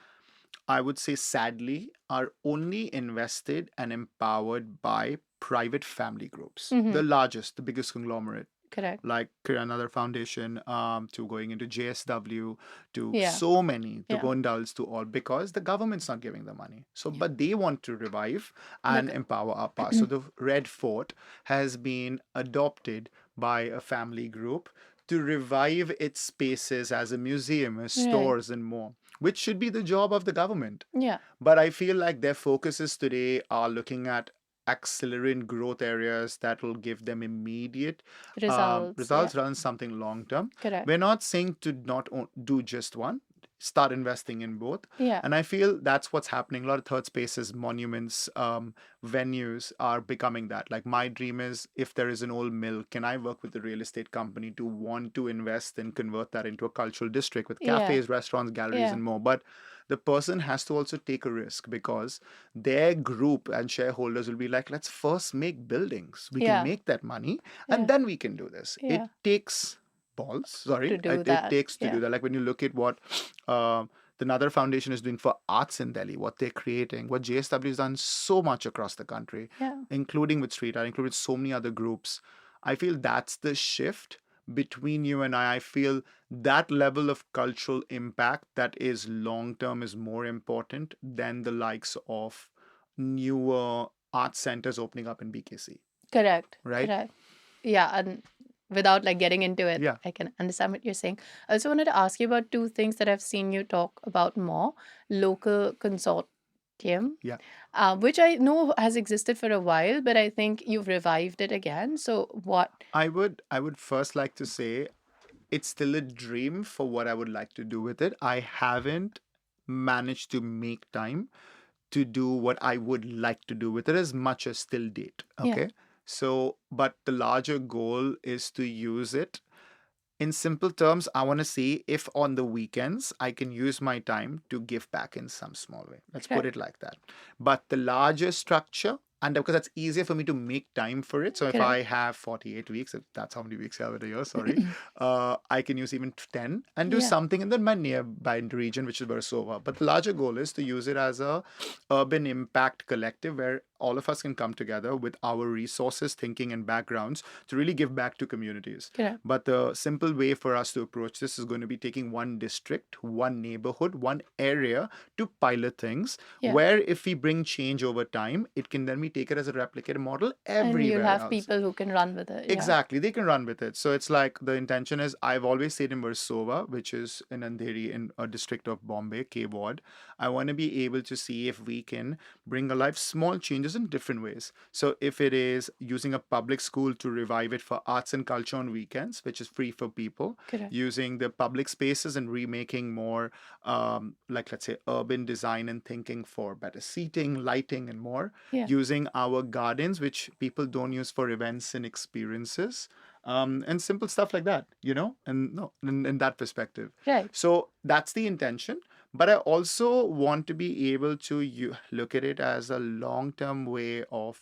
I would say sadly, are only invested and empowered by private family groups, Mm-hmm. the largest, the biggest conglomerate, Correct. like another foundation, to going into JSW, to Yeah. so many, to Yeah. Gondals, to all, because the government's not giving the money. So, Yeah. but they want to revive and Look. empower our past. So the Red Fort has been adopted by a family group to revive its spaces as a museum, as Right. stores, and more, which should be the job of the government. Yeah. But I feel like their focuses today are looking at accelerant growth areas that will give them immediate Results. Yeah. results rather than something long term. Correct. We're not saying to not do just one, start investing in both. Yeah. And I feel that's what's happening. A lot of third spaces, monuments, venues are becoming that. Like my dream is, if there is an old mill, can I work with the real estate company to want to invest and convert that into a cultural district with Yeah. cafes, restaurants, galleries, Yeah. and more? But the person has to also take a risk, because their group and shareholders will be like, let's first make buildings. We can Yeah. make that money, Yeah. and then we can do this. It Yeah. takes balls, To sorry. do It that. takes to Yeah. do that. Like when you look at what the Another Foundation is doing for arts in Delhi, what they're creating, what JSW has done so much across the country, Yeah. including with street art, including so many other groups. I feel that's the shift between you and I. I feel that level of cultural impact that is long term is more important than the likes of newer art centers opening up in BKC, Correct. right? Correct. Yeah. And without like getting into it, Yeah. I can understand what you're saying. I also wanted to ask you about two things that I've seen you talk about more: local consortium, Yeah. which I know has existed for a while, but I think you've revived it again. So what? I would first like to say it's still a dream for what I would like to do with it. I haven't managed to make time to do what I would like to do with it as much as till date. Yeah. Okay. So, but the larger goal is to use it. In simple terms, I want to see if on the weekends I can use my time to give back in some small way. Let's put Correct. it like that. But the larger structure, and because that's easier for me to make time for it. So if I Correct. have 48 weeks, if that's how many weeks I have in a year, sorry, I can use even 10 and do Yeah. something in my nearby region, which is Versova. But the larger goal is to use it as a urban impact collective where all of us can come together with our resources, thinking, and backgrounds to really give back to communities. Correct. But the simple way for us to approach this is going to be taking one district, one neighborhood, one area to pilot things, Yeah. where if we bring change over time, it can then be taken as a replicated model And everywhere you'll have else. people who can run with it. Yeah. Exactly, they can run with it. So it's like the intention is, I've always stayed in Versova, which is in Andheri, in a district of Bombay, K Ward. I want to be able to see if we can bring alive small changes in different ways. So if it is using a public school to revive it for arts and culture on weekends, which is free for people, Correct. using the public spaces and remaking more, like let's say urban design and thinking for better seating, lighting, and more, Yeah. using our gardens, which people don't use for events and experiences, and simple stuff like that, and no, in that perspective. Right. So that's the intention. But I also want to be able to look at it as a long term way of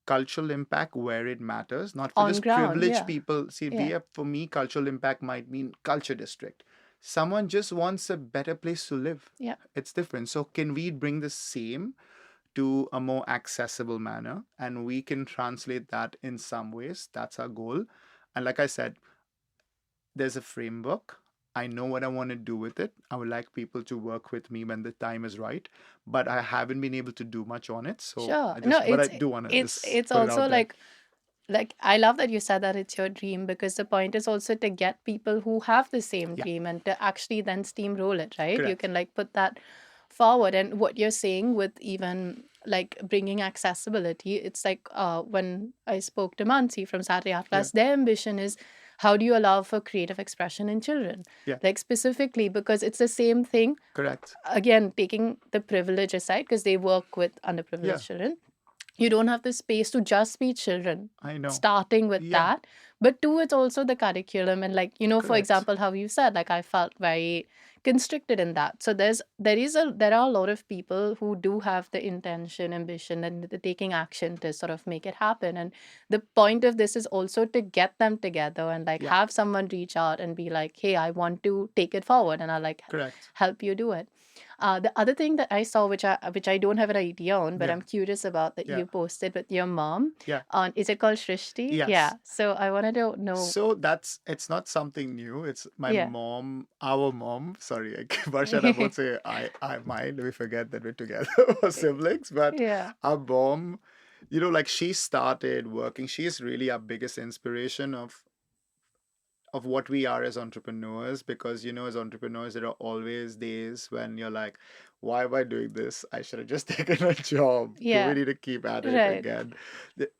cultural impact where it matters, not for On just ground. privileged Yeah. people. See, Yeah. for me, cultural impact might mean culture district. Someone just wants a better place to live. Yeah. It's different. So, can we bring the same to a more accessible manner, and we can translate that in some ways? That's our goal. And like I said, there's a framework. I know what I want to do with it. I would like people to work with me when the time is right, but I haven't been able to do much on it. So Sure. I No, just, but I do want to it's just it's put it also out there. like like I love that you said that it's your dream, because the point is also to get people who have the same Yeah, dream and to actually then steamroll it, right? You correct. can like put that forward. And what you're saying with even like bringing accessibility, it's like when I spoke to Mansi from Saturday Art Yeah, Class, their ambition is how do you allow for creative expression in children? yeah, Like specifically because it's the same thing, correct. again taking the privilege aside, because they work with Yeah, underprivileged children. You don't have the space to just be children, I know. starting with Yeah, that. But two, it's also the curriculum. And like, for correct. example, how you said, like I felt very constricted in that. So there are a lot of people who do have the intention, ambition, and the taking action to sort of make it happen. And the point of this is also to get them together and like Yeah, have someone reach out and be like, hey, I want to take it forward, and I'll like correct. help you do it. The other thing that I saw, which I don't have an idea on, but Yeah, I'm curious about, that yeah, you posted with your mom yeah. on, is it called Shrishti? Yeah. Yes. So I wanted to know. So it's not something new. It's my Yeah. mom, our mom. Sorry, Varsha, I won't say I mind. We forget that we're together or siblings, but Yeah. our mom, like she started working. She's really our biggest inspiration of what we are as entrepreneurs, because as entrepreneurs there are always days when you're like, why am I doing this? I should have just taken a job. Do we Yeah. need to keep at it Right. again?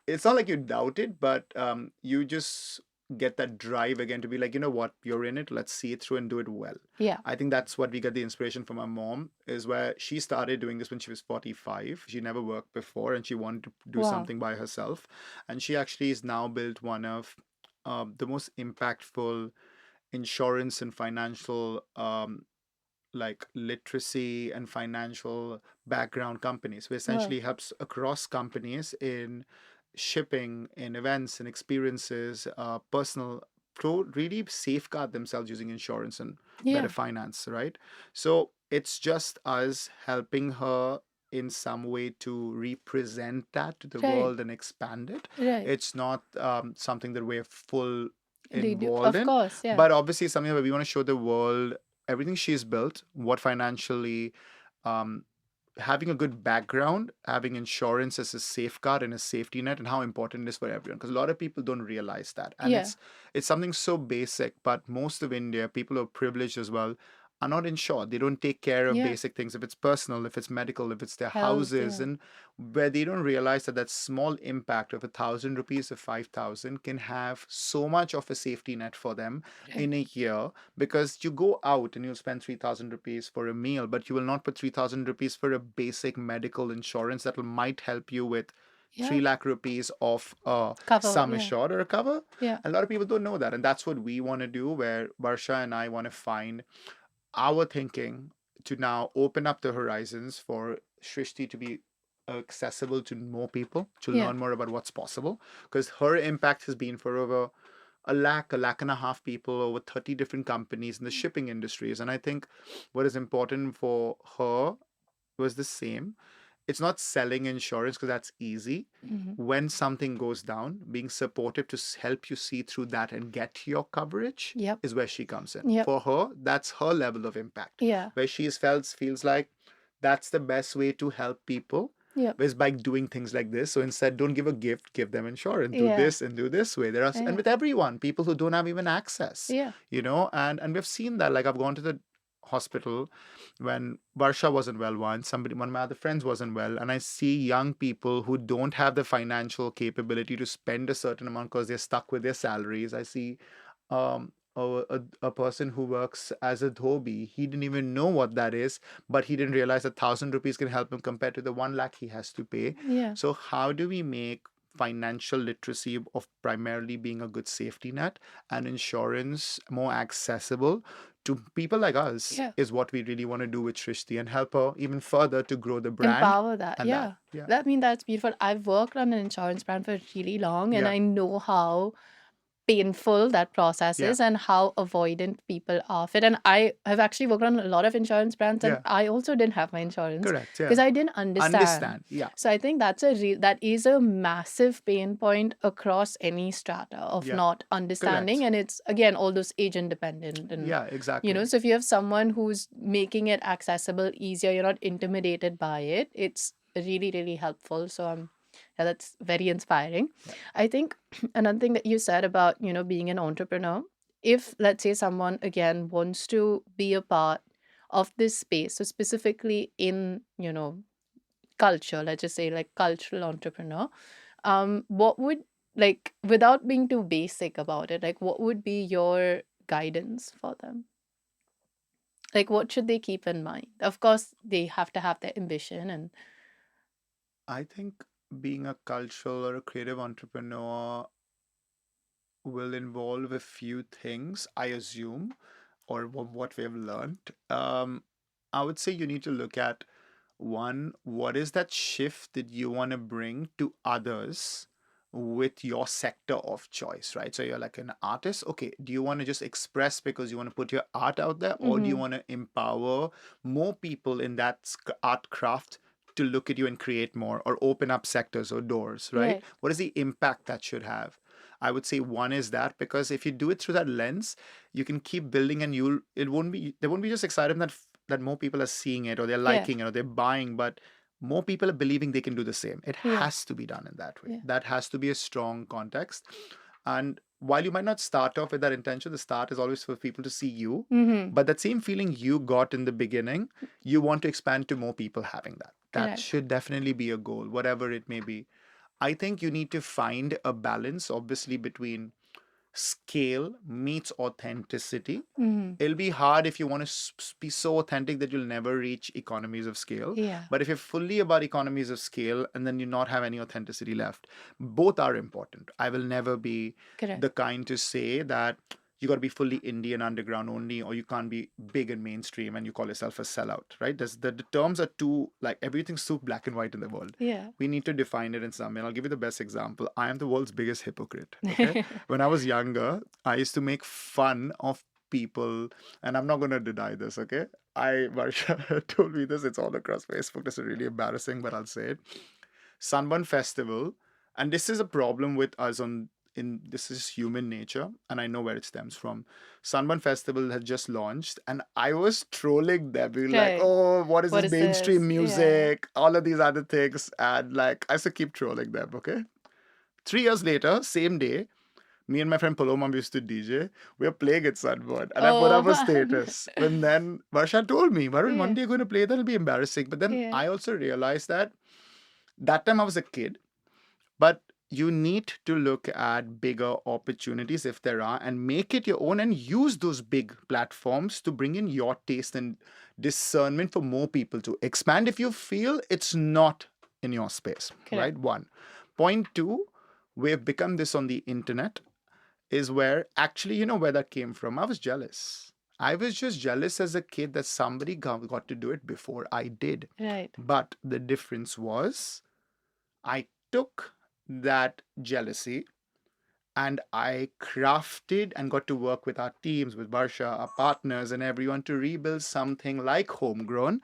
It's not like you doubt it, but you just get that drive again to be like, you know what, you're in it, let's see it through and do it well. Yeah. I think that's what we get the inspiration from our mom, is where she started doing this when she was 45. She never worked before and she wanted to do Wow. something by herself, and she actually has now built one of the most impactful insurance and financial like literacy and financial background companies, who Wow. essentially helps across companies in shipping, in events and experiences, personal, to really safeguard themselves using insurance and better Yeah. finance, right? So it's just us helping her in some way to represent that to the Right. world and expand it. Right. It's not something that we're full They do. involved Of in, course. Yeah. but obviously something that we want to show the world everything she's built, what financially, um, having a good background, having insurance as a safeguard and a safety net, and how important it is for everyone. Because a lot of people don't realize that, and Yeah. it's something so basic. But most of India, people who are privileged as well, are not insured. They don't take care of Yeah. basic things. If it's personal, if it's medical, if it's their Health. houses, Yeah. and where they don't realize that that small impact of 1,000 rupees or 5,000 can have so much of a safety net for them Right. in a year, because you go out and you'll spend 3,000 rupees for a meal, but you will not put 3,000 rupees for a basic medical insurance that will might help you with 3 Yeah. lakh rupees of Cover. sum Yeah. assured or a cover. Yeah. A lot of people don't know that, and that's what we want to do, where Varsha and I want to find our thinking to now open up the horizons for Shrishti to be accessible to more people, to Yeah. learn more about what's possible, because her impact has been for over a lakh and a half people, over 30 different companies in the shipping industries. And I think what is important for her was the same. It's not selling insurance because that's easy. Hmm. When something goes down, being supportive to help you see through that and get your coverage Yep. is where she comes in. Yep. For her, that's her level of impact. Yeah. Where she's felt feels like that's the best way to help people Yep. is by doing things like this. So instead, don't give a gift, give them insurance. Do Yeah. this and do this way. There are, and Yeah. with everyone, people who don't have even access, Yeah. and we've seen that. Like I've gone to the hospital when Varsha wasn't well once, one of my other friends wasn't well, and I see young people who don't have the financial capability to spend a certain amount because they're stuck with their salaries. I see a person who works as a dhobi. He didn't even know what that is, but he didn't realize 1,000 rupees can help him compared to the 1 lakh he has to pay. Yeah. So how do we make financial literacy of primarily being a good safety net and insurance more accessible to people like us Yeah. is what we really want to do with Shrishti, and help her even further to grow the brand Empower that. and that. Yeah. Yeah. I mean, that's beautiful. I've worked on an insurance brand for really long, and Yeah. I know how painful that process Yeah. is and how avoidant people are of it. And I have actually worked on a lot of insurance brands, and Yeah. I also didn't have my insurance Correct. because Yeah. I didn't understand. Understand. Yeah. So I think that is a massive pain point across any strata of Yeah. not understanding. Correct. And it's again all those agent dependent, and Yeah. Exactly. so if you have someone who's making it accessible, easier, you're not intimidated by it, it's really, really helpful. So I'm Yeah, that's very inspiring. Yeah. I think another thing that you said about, being an entrepreneur, if let's say someone again wants to be a part of this space, so specifically in, culture, let's just say like cultural entrepreneur, what would, like, without being too basic about it, like what would be your guidance for them? Like what should they keep in mind? Of course, they have to have their ambition and I think being a cultural or a creative entrepreneur will involve a few things, I assume, or what we have learned. I would say you need to look at one, what is that shift that you want to bring to others with your sector of choice, right? So you're like an artist. Okay, do you want to just express because you want to put your art out there, or do you mm-hmm. want to empower more people in that art craft to look at you and create more or open up sectors or doors, right? Right. What is the impact that should have? I would say one is that, because if you do it through that lens, you can keep building, and you'll it won't be there won't be just excitement that more people are seeing it or they're Yeah. liking it or they're buying, but more people are believing they can do the same. It Yeah. has to be done in that way. Yeah. That has to be a strong context. And while you might not start off with that intention, the start is always for people to see you. Mm-hmm. But that same feeling you got in the beginning, you want to expand to more people having that. That Right. should definitely be a goal, whatever it may be. I think you need to find a balance, obviously, between scale meets authenticity. Mm-hmm. It'll be hard if you want to be so authentic that you'll never reach economies of scale. Yeah. But if you're fully about economies of scale and then you not have any authenticity left, both are important. I will never be Correct. the kind to say that you got to be fully Indian underground only, or you can't be big and mainstream and you call yourself a sellout, right? The terms are too, like, everything's too black and white in the world. Yeah. We need to define it in some way. And I'll give you the best example. I am the world's biggest hypocrite. Okay. When I was younger, I used to make fun of people, and I'm not going to deny this, okay? Marsha told me this, it's all across Facebook. This is really embarrassing, but I'll say it. Sunburn Festival, and this is a problem with us on in this is human nature, and I know where it stems from. Sunburn Festival had just launched, and I was trolling them, being like, Right. "Oh, what is What this is this? mainstream Yeah. music? All of these other things," and like I used to keep trolling them. Okay, 3 years later, same day, me and my friend Paloma used to DJ. We were playing at Sunburn, and I put Oh up a man. status. And then Varsha told me, "Varun, one Yeah. day you're going to play. That'll be embarrassing." But then Yeah. I also realized that time I was a kid, but you need to look at bigger opportunities if there are and make it your own and use those big platforms to bring in your taste and discernment for more people to expand if you feel it's not in your space, Correct. right? One. Point two, we've become this on the internet, is where actually, you know where that came from? I was jealous. I was just jealous as a kid that somebody got to do it before I did. Right. But the difference was I took that jealousy and I crafted and got to work with our teams, with Barsha, our partners, and everyone to rebuild something like Homegrown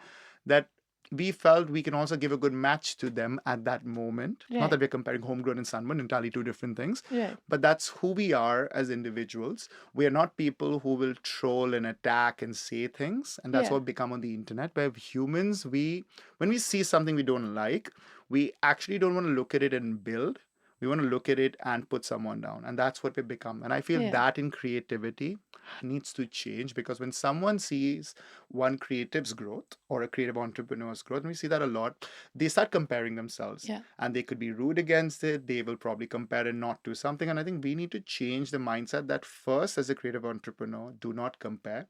that we felt we can also give a good match to them at that moment. Not Right. that we're comparing Homegrown and Sunburn, entirely two different things, Right. but that's who we are as individuals. We are not people who will troll and attack and say things, and that's Yeah. what we become on the internet. Where humans, when we see something we don't like, we actually don't want to look at it and build. We want to look at it and put someone down, and that's what we become. And I feel Yeah. that in creativity needs to change, because when someone sees one creative's growth or a creative entrepreneur's growth, and we see that a lot, they start comparing themselves. Yeah. And they could be rude against it. They will probably compare it not to something. And I think we need to change the mindset that first, as a creative entrepreneur, do not compare.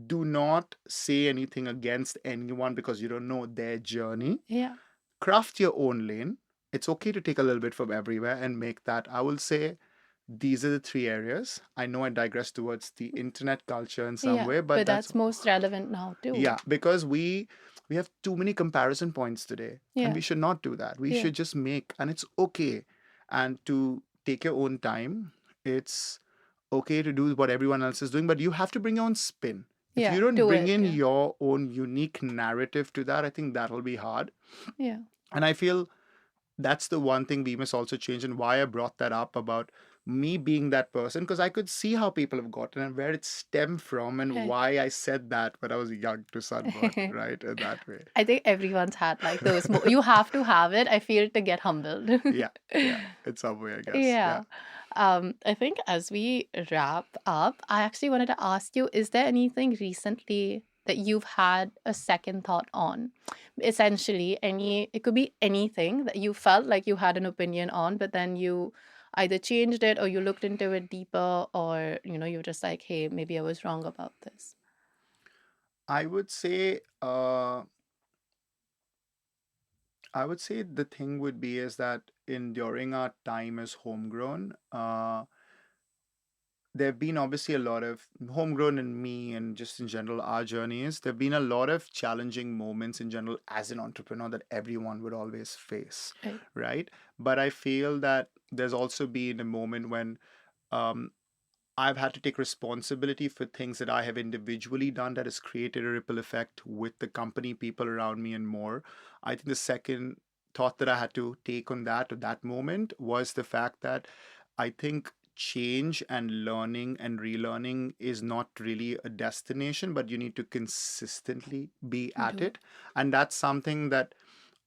Do not say anything against anyone because you don't know their journey. Yeah. Craft your own lane. It's okay to take a little bit from everywhere and make that. I will say these are the three areas. I know I digress towards the internet culture in some Yeah. way, but But that's, that's most relevant now too. yeah, because we have too many comparison points today, and Yeah. we should not do that. We Yeah. should just make, and it's okay, and to take your own time. It's okay to do what everyone else is doing, but you have to bring your own spin. If Yeah. you don't Do bring it. in Yeah. your own unique narrative to that, I think that'll be hard. Yeah. And I feel that's the one thing we must also change, and why I brought that up about me being that person, because I could see how people have gotten and where it stemmed from and Right. why I said that when I was young to sunburn, right? In that way. I think everyone's had like those. You have to have it, I feel, to get humbled. Yeah, yeah, in some way, I guess. Yeah. Yeah. I think as we wrap up, I actually wanted to ask you, is there anything recently that you've had a second thought on? Essentially, it could be anything that you felt like you had an opinion on, but then you either changed it or you looked into it deeper, or, you're just like, hey, maybe I was wrong about this. I would say, I would say the thing would be is that in during our time as homegrown, there have been obviously a lot of homegrown in me and just in general our journeys. There have been a lot of challenging moments in general as an entrepreneur that everyone would always face, Right. right? But I feel that there's also been a moment when um, I've had to take responsibility for things that I have individually done that has created a ripple effect with the company, people around me, and more. I think the second thought that I had to take on that at that moment was the fact that I think change and learning and relearning is not really a destination, but you need to consistently be at Do it. And that's something that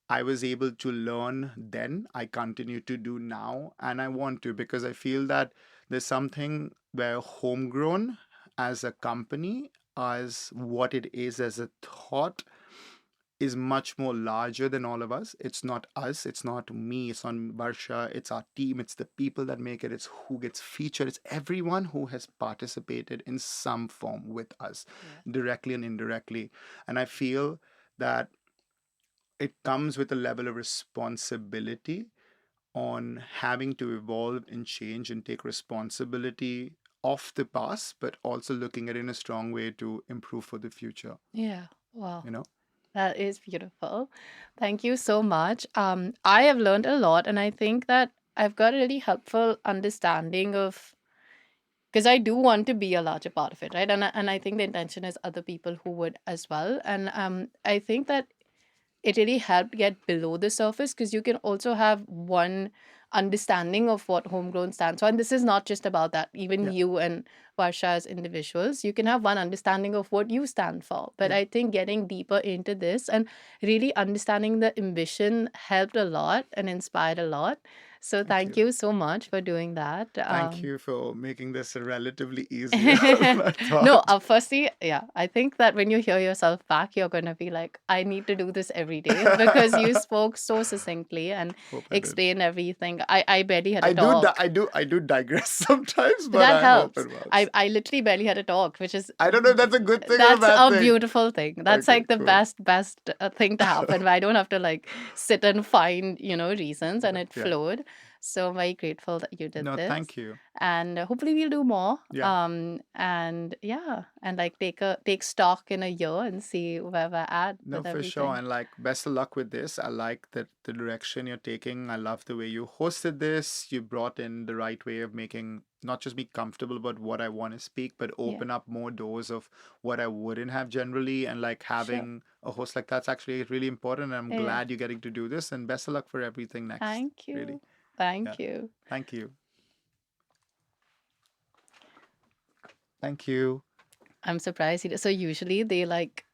I was able to learn then, I continue to do now, and I want to because I feel that there's something where homegrown as a company, as what it is as a thought, is much more larger than all of us. It's not us, it's not me, it's not Varsha, it's our team, it's the people that make it, it's who gets featured, it's everyone who has participated in some form with us, Yeah. directly and indirectly. And I feel that it comes with a level of responsibility on having to evolve and change and take responsibility of the past, but also looking at it in a strong way to improve for the future, Yeah. Wow. you know? That is beautiful. Thank you so much. I have learned a lot, and I think that I've got a really helpful understanding of, because I do want to be a larger part of it, right? And I think the intention is other people who would as well. And I think that it really helped get below the surface, because you can also have one understanding of what homegrown stands for. And this is not just about that. Even Yeah, you and Varsha as individuals, you can have one understanding of what you stand for. But yeah. I think getting deeper into this and really understanding the ambition helped a lot and inspired a lot. So Thank thank you. you so much for doing that. Thank you for making this relatively easier than I No, thought. firstly, yeah, I think that when you hear yourself back, you're going to be like, I need to do this every day, because you spoke so succinctly and Hope I did. explained everything. I barely had a talk. I do digress sometimes, But but that I hope helps. it I, works. I literally barely had a talk, which is, I don't know if that's a good thing or a that's bad a thing. beautiful thing. That's Okay, like the cool. best thing to happen, where I don't have to like sit and find, reasons, and it Yeah. flowed. So I'm very grateful that you did No, this. thank you. And hopefully we'll do more. Yeah. And yeah, and like take stock in a year and see where we're at No, with for sure. everything. And like, best of luck with this. I like that the direction you're taking. I love the way you hosted this. You brought in the right way of making not just me comfortable about what I want to speak, but Yeah, open up more doors of what I wouldn't have generally. And like sure. having a host like that's actually really important. And I'm Yeah. glad you're getting to do this. And best of luck for everything next. Thank Really. you. Yeah. Thank you. Thank you. Thank you. I'm surprised. So usually they like